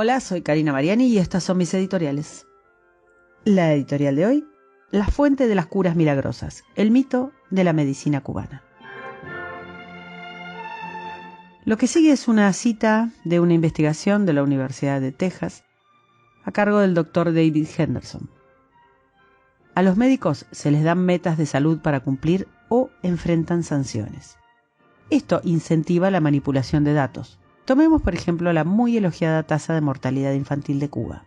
Hola, soy Karina Mariani y estas son mis editoriales. La editorial de hoy: La fuente de las curas milagrosas, el mito de la medicina cubana. Lo que sigue es una cita de una investigación de la Universidad de Texas a cargo del Dr. David Henderson. A los médicos se les dan metas de salud para cumplir o enfrentan sanciones. Esto incentiva la manipulación de datos. Tomemos, por ejemplo, la muy elogiada tasa de mortalidad infantil de Cuba.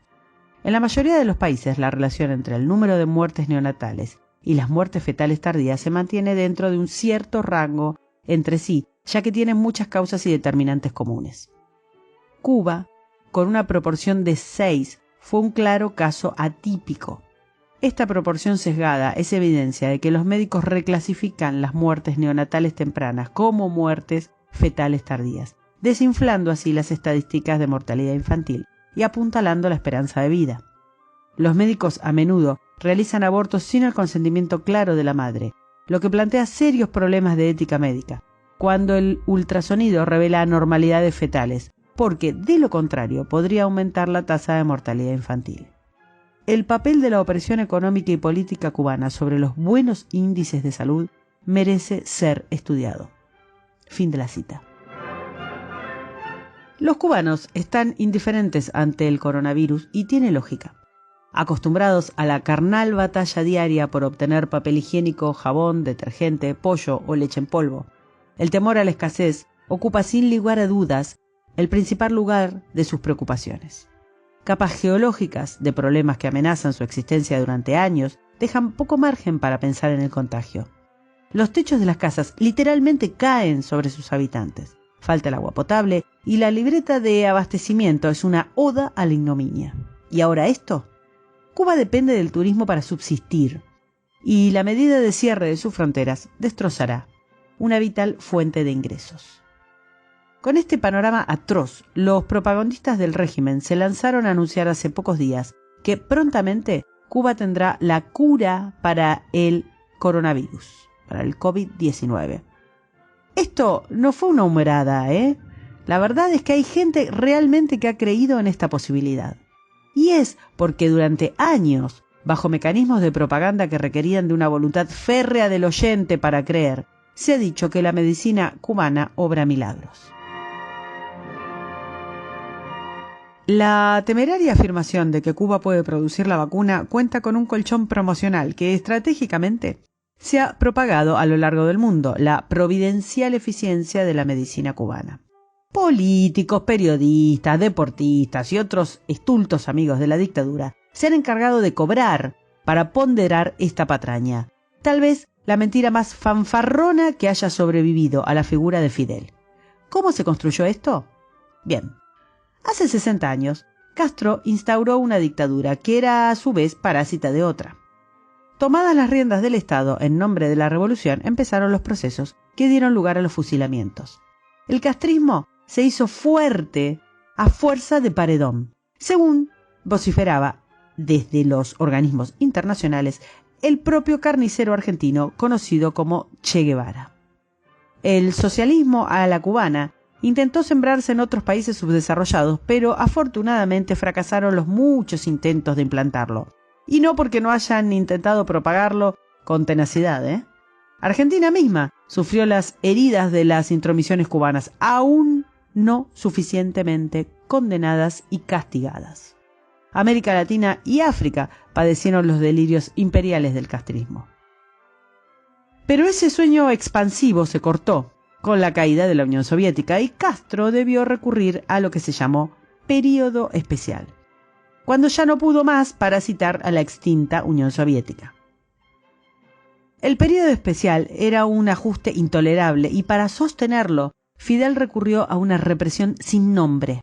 En la mayoría de los países, la relación entre el número de muertes neonatales y las muertes fetales tardías se mantiene dentro de un cierto rango entre sí, ya que tienen muchas causas y determinantes comunes. Cuba, con una proporción de 6, fue un claro caso atípico. Esta proporción sesgada es evidencia de que los médicos reclasifican las muertes neonatales tempranas como muertes fetales tardías, desinflando así las estadísticas de mortalidad infantil y apuntalando la esperanza de vida. Los médicos a menudo realizan abortos sin el consentimiento claro de la madre, lo que plantea serios problemas de ética médica, cuando el ultrasonido revela anormalidades fetales, porque de lo contrario podría aumentar la tasa de mortalidad infantil. El papel de la opresión económica y política cubana sobre los buenos índices de salud merece ser estudiado. Fin de la cita. Los cubanos están indiferentes ante el coronavirus y tiene lógica. Acostumbrados a la carnal batalla diaria por obtener papel higiénico, jabón, detergente, pollo o leche en polvo, el temor a la escasez ocupa sin lugar a dudas el principal lugar de sus preocupaciones. Capas geológicas de problemas que amenazan su existencia durante años dejan poco margen para pensar en el contagio. Los techos de las casas literalmente caen sobre sus habitantes. Falta el agua potable y la libreta de abastecimiento es una oda a la ignominia. ¿Y ahora esto? Cuba depende del turismo para subsistir, y la medida de cierre de sus fronteras destrozará una vital fuente de ingresos. Con este panorama atroz, los propagandistas del régimen se lanzaron a anunciar hace pocos días que prontamente Cuba tendrá la cura para el coronavirus, para el COVID-19. Esto no fue una humerada, La verdad es que hay gente realmente que ha creído en esta posibilidad. Y es porque durante años, bajo mecanismos de propaganda que requerían de una voluntad férrea del oyente para creer, se ha dicho que la medicina cubana obra milagros. La temeraria afirmación de que Cuba puede producir la vacuna cuenta con un colchón promocional que estratégicamente se ha propagado a lo largo del mundo: la providencial eficiencia de la medicina cubana. Políticos, periodistas, deportistas y otros estultos amigos de la dictadura se han encargado de cobrar para ponderar esta patraña, tal vez la mentira más fanfarrona que haya sobrevivido a la figura de Fidel. ¿Cómo se construyó esto? Bien, hace 60 años, Castro instauró una dictadura que era a su vez parásita de otra. Tomadas las riendas del Estado en nombre de la revolución, empezaron los procesos que dieron lugar a los fusilamientos. El castrismo se hizo fuerte a fuerza de paredón, según vociferaba desde los organismos internacionales el propio carnicero argentino conocido como Che Guevara. El socialismo a la cubana intentó sembrarse en otros países subdesarrollados, pero afortunadamente fracasaron los muchos intentos de implantarlo. Y no porque no hayan intentado propagarlo con tenacidad, Argentina misma sufrió las heridas de las intromisiones cubanas, aún no suficientemente condenadas y castigadas. América Latina y África padecieron los delirios imperiales del castrismo. Pero ese sueño expansivo se cortó con la caída de la Unión Soviética y Castro debió recurrir a lo que se llamó período especial, cuando ya no pudo más parasitar a la extinta Unión Soviética. El período especial era un ajuste intolerable y para sostenerlo, Fidel recurrió a una represión sin nombre.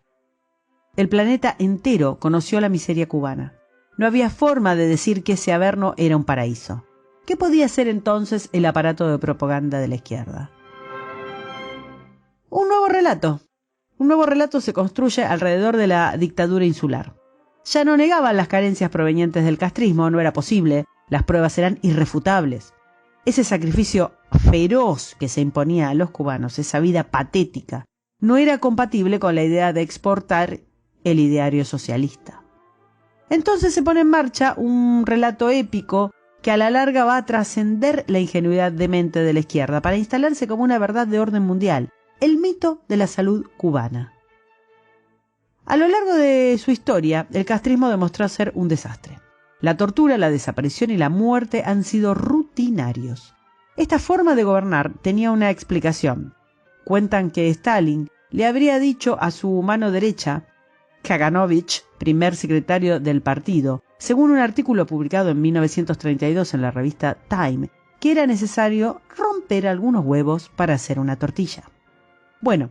El planeta entero conoció la miseria cubana. No había forma de decir que ese Averno era un paraíso. ¿Qué podía ser entonces el aparato de propaganda de la izquierda? Un nuevo relato se construye alrededor de la dictadura insular. Ya no negaban las carencias provenientes del castrismo, no era posible, las pruebas eran irrefutables. Ese sacrificio feroz que se imponía a los cubanos, esa vida patética, no era compatible con la idea de exportar el ideario socialista. Entonces se pone en marcha un relato épico que a la larga va a trascender la ingenuidad demente de la izquierda para instalarse como una verdad de orden mundial, el mito de la salud cubana. A lo largo de su historia, el castrismo demostró ser un desastre. La tortura, la desaparición y la muerte han sido rutinarios. Esta forma de gobernar tenía una explicación. Cuentan que Stalin le habría dicho a su mano derecha, Kaganovich, primer secretario del partido, según un artículo publicado en 1932 en la revista Time, que era necesario romper algunos huevos para hacer una tortilla. Bueno,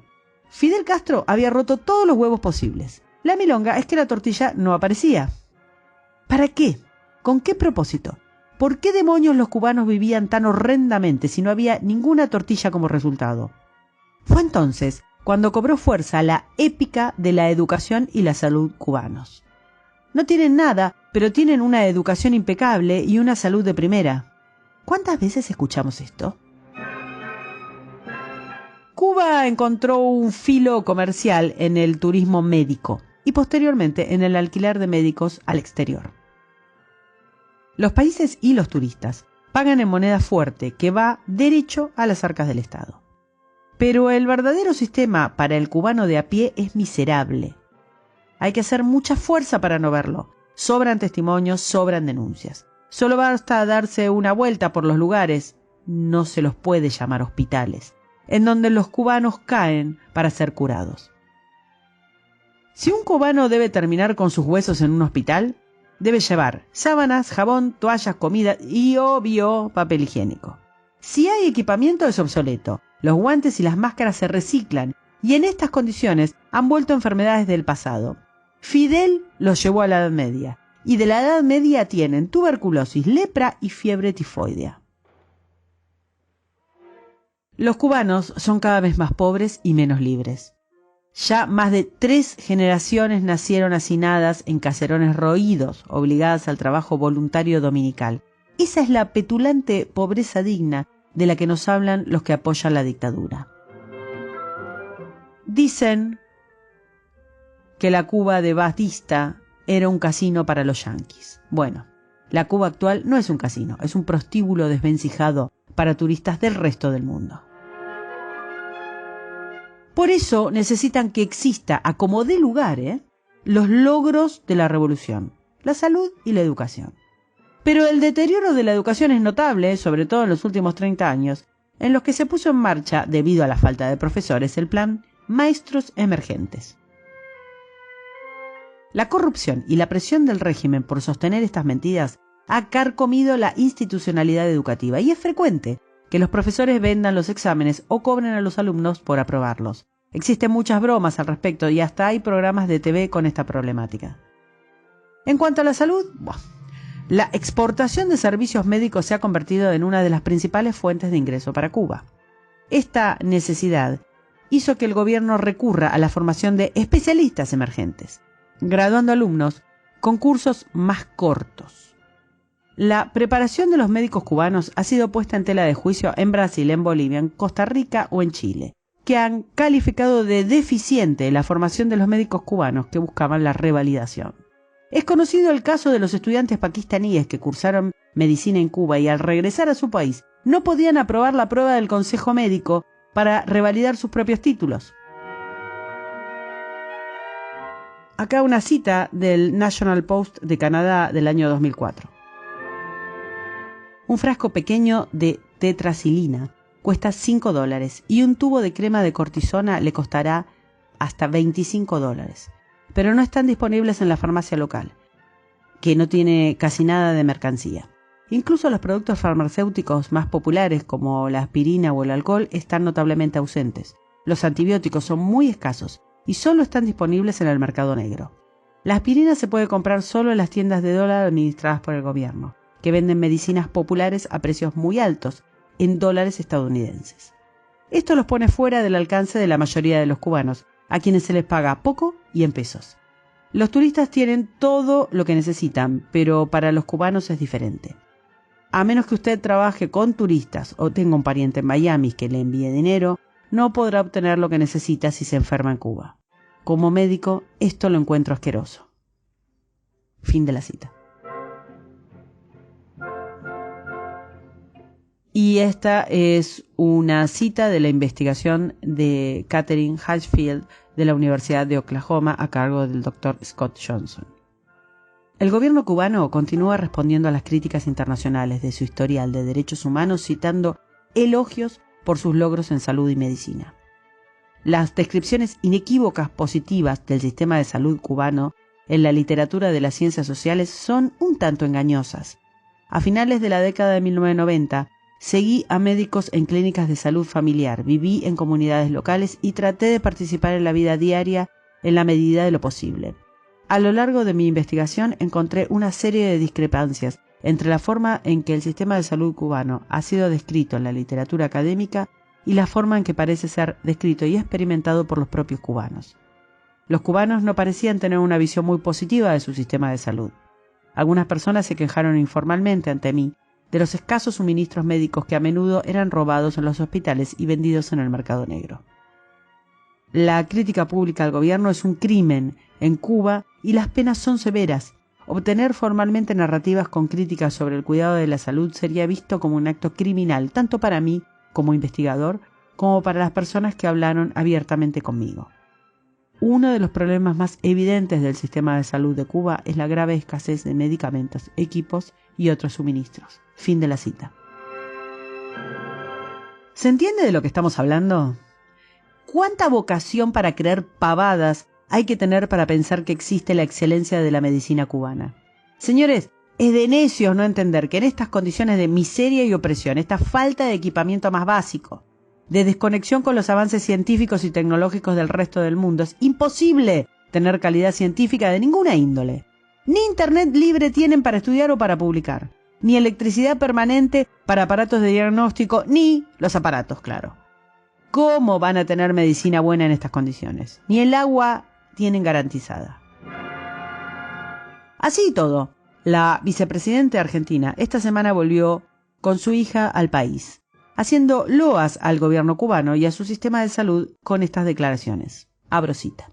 Fidel Castro había roto todos los huevos posibles. La milonga es que la tortilla no aparecía. ¿Para qué? ¿Con qué propósito? ¿Por qué demonios los cubanos vivían tan horrendamente si no había ninguna tortilla como resultado? Fue entonces cuando cobró fuerza la épica de la educación y la salud cubanos. No tienen nada, pero tienen una educación impecable y una salud de primera. ¿Cuántas veces escuchamos esto? Cuba encontró un filo comercial en el turismo médico y posteriormente en el alquiler de médicos al exterior. Los países y los turistas pagan en moneda fuerte que va derecho a las arcas del Estado. Pero el verdadero sistema para el cubano de a pie es miserable. Hay que hacer mucha fuerza para no verlo. Sobran testimonios, sobran denuncias. Solo basta darse una vuelta por los lugares, no se los puede llamar hospitales, en donde los cubanos caen para ser curados. Si un cubano debe terminar con sus huesos en un hospital, debe llevar sábanas, jabón, toallas, comida y, obvio, papel higiénico. Si hay equipamiento es obsoleto. Los guantes y las máscaras se reciclan y en estas condiciones han vuelto enfermedades del pasado. Fidel los llevó a la Edad Media y de la Edad Media tienen tuberculosis, lepra y fiebre tifoidea. Los cubanos son cada vez más pobres y menos libres. Ya más de 3 generaciones nacieron hacinadas en caserones roídos, obligadas al trabajo voluntario dominical. Esa es la petulante pobreza digna de la que nos hablan los que apoyan la dictadura. Dicen que la Cuba de Batista era un casino para los yanquis. Bueno, la Cuba actual no es un casino, es un prostíbulo desvencijado para turistas del resto del mundo. Por eso necesitan que exista, a como dé lugar, los logros de la revolución, la salud y la educación. Pero el deterioro de la educación es notable, sobre todo en los últimos 30 años, en los que se puso en marcha, debido a la falta de profesores, el plan Maestros Emergentes. La corrupción y la presión del régimen por sostener estas mentiras ha carcomido la institucionalidad educativa y es frecuente que los profesores vendan los exámenes o cobren a los alumnos por aprobarlos. Existen muchas bromas al respecto y hasta hay programas de TV con esta problemática. En cuanto a la salud, la exportación de servicios médicos se ha convertido en una de las principales fuentes de ingreso para Cuba. Esta necesidad hizo que el gobierno recurra a la formación de especialistas emergentes, graduando alumnos con cursos más cortos. La preparación de los médicos cubanos ha sido puesta en tela de juicio en Brasil, en Bolivia, en Costa Rica o en Chile, que han calificado de deficiente la formación de los médicos cubanos que buscaban la revalidación. Es conocido el caso de los estudiantes pakistaníes que cursaron medicina en Cuba y al regresar a su país no podían aprobar la prueba del Consejo Médico para revalidar sus propios títulos. Acá una cita del National Post de Canadá del año 2004. Un frasco pequeño de tetracilina cuesta $5 y un tubo de crema de cortisona le costará hasta $25. Pero no están disponibles en la farmacia local, que no tiene casi nada de mercancía. Incluso los productos farmacéuticos más populares como la aspirina o el alcohol están notablemente ausentes. Los antibióticos son muy escasos y solo están disponibles en el mercado negro. La aspirina se puede comprar solo en las tiendas de dólar administradas por el gobierno, que venden medicinas populares a precios muy altos en dólares estadounidenses. Esto los pone fuera del alcance de la mayoría de los cubanos, a quienes se les paga poco y en pesos. Los turistas tienen todo lo que necesitan, pero para los cubanos es diferente. A menos que usted trabaje con turistas o tenga un pariente en Miami que le envíe dinero, no podrá obtener lo que necesita si se enferma en Cuba. Como médico, esto lo encuentro asqueroso. Fin de la cita. Y esta es una cita de la investigación de Catherine Hatchfield de la Universidad de Oklahoma a cargo del Dr. Scott Johnson. El gobierno cubano continúa respondiendo a las críticas internacionales de su historial de derechos humanos citando elogios por sus logros en salud y medicina. Las descripciones inequívocas positivas del sistema de salud cubano en la literatura de las ciencias sociales son un tanto engañosas. A finales de la década de 1990, seguí a médicos en clínicas de salud familiar, viví en comunidades locales y traté de participar en la vida diaria en la medida de lo posible. A lo largo de mi investigación encontré una serie de discrepancias entre la forma en que el sistema de salud cubano ha sido descrito en la literatura académica y la forma en que parece ser descrito y experimentado por los propios cubanos. Los cubanos no parecían tener una visión muy positiva de su sistema de salud. Algunas personas se quejaron informalmente ante mí de los escasos suministros médicos que a menudo eran robados en los hospitales y vendidos en el mercado negro. La crítica pública al gobierno es un crimen en Cuba y las penas son severas. Obtener formalmente narrativas con críticas sobre el cuidado de la salud sería visto como un acto criminal, tanto para mí como investigador, como para las personas que hablaron abiertamente conmigo. Uno de los problemas más evidentes del sistema de salud de Cuba es la grave escasez de medicamentos, equipos y otros suministros. Fin de la cita. ¿Se entiende de lo que estamos hablando? ¿Cuánta vocación para creer pavadas hay que tener para pensar que existe la excelencia de la medicina cubana? Señores, es de necios no entender que en estas condiciones de miseria y opresión, esta falta de equipamiento más básico, de desconexión con los avances científicos y tecnológicos del resto del mundo, es imposible tener calidad científica de ninguna índole. Ni internet libre tienen para estudiar o para publicar, ni electricidad permanente para aparatos de diagnóstico, ni los aparatos, claro. ¿Cómo van a tener medicina buena en estas condiciones? Ni el agua tienen garantizada. Así y todo, la vicepresidenta argentina esta semana volvió con su hija al país, haciendo loas al gobierno cubano y a su sistema de salud con estas declaraciones. Abro cita.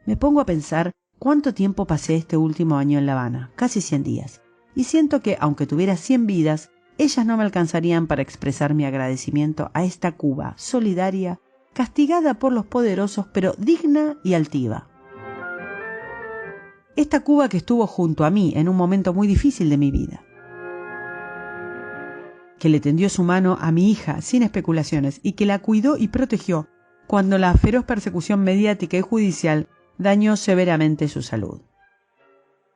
Me pongo a pensar cuánto tiempo pasé este último año en La Habana, casi 100 días, y siento que, aunque tuviera 100 vidas, ellas no me alcanzarían para expresar mi agradecimiento a esta Cuba solidaria, castigada por los poderosos, pero digna y altiva. Esta Cuba que estuvo junto a mí en un momento muy difícil de mi vida, que le tendió su mano a mi hija sin especulaciones y que la cuidó y protegió cuando la feroz persecución mediática y judicial dañó severamente su salud.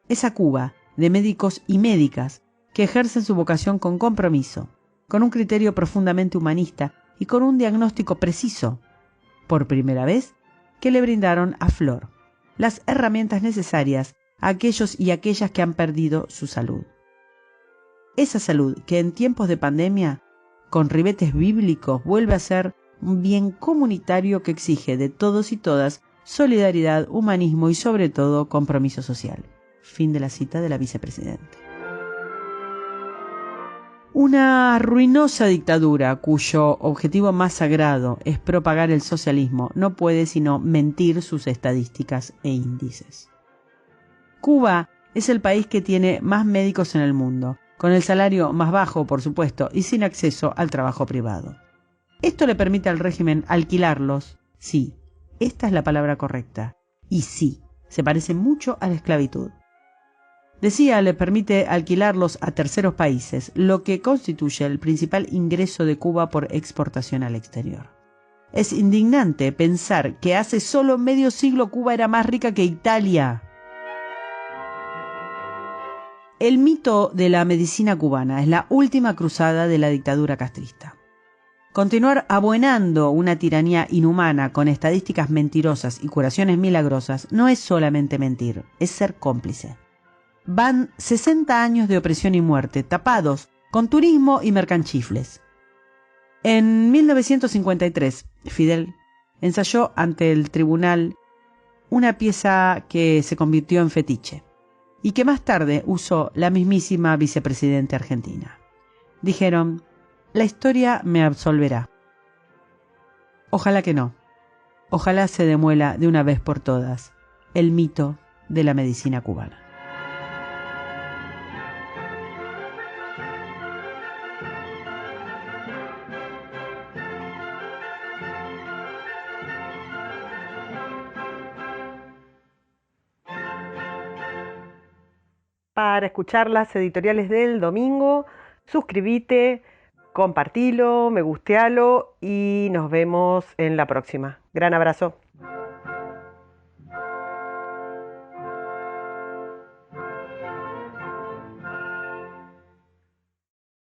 Esa Cuba de médicos y médicas que ejercen su vocación con compromiso, con un criterio profundamente humanista y con un diagnóstico preciso, por primera vez, que le brindaron a Flor las herramientas necesarias a aquellos y aquellas que han perdido su salud. Esa salud que en tiempos de pandemia, con ribetes bíblicos, vuelve a ser un bien comunitario que exige de todos y todas solidaridad, humanismo y sobre todo compromiso social. Fin de la cita de la vicepresidenta. Una ruinosa dictadura cuyo objetivo más sagrado es propagar el socialismo no puede sino mentir sus estadísticas e índices. Cuba es el país que tiene más médicos en el mundo, con el salario más bajo, por supuesto, y sin acceso al trabajo privado. Esto le permite al régimen alquilarlos, sí, esta es la palabra correcta, y sí, se parece mucho a la esclavitud. Decía, le permite alquilarlos a terceros países, lo que constituye el principal ingreso de Cuba por exportación al exterior. Es indignante pensar que hace solo medio siglo Cuba era más rica que Italia. El mito de la medicina cubana es la última cruzada de la dictadura castrista. Continuar abuenando una tiranía inhumana con estadísticas mentirosas y curaciones milagrosas no es solamente mentir, es ser cómplice. Van 60 años de opresión y muerte, tapados con turismo y mercanchifles. En 1953, Fidel ensayó ante el tribunal una pieza que se convirtió en fetiche y que más tarde usó la mismísima vicepresidenta argentina. Dijeron, la historia me absolverá. Ojalá que no. Ojalá se demuela de una vez por todas el mito de la medicina cubana. Para escuchar las editoriales del domingo, suscríbete, compartilo, me gustealo y nos vemos en la próxima. Gran abrazo.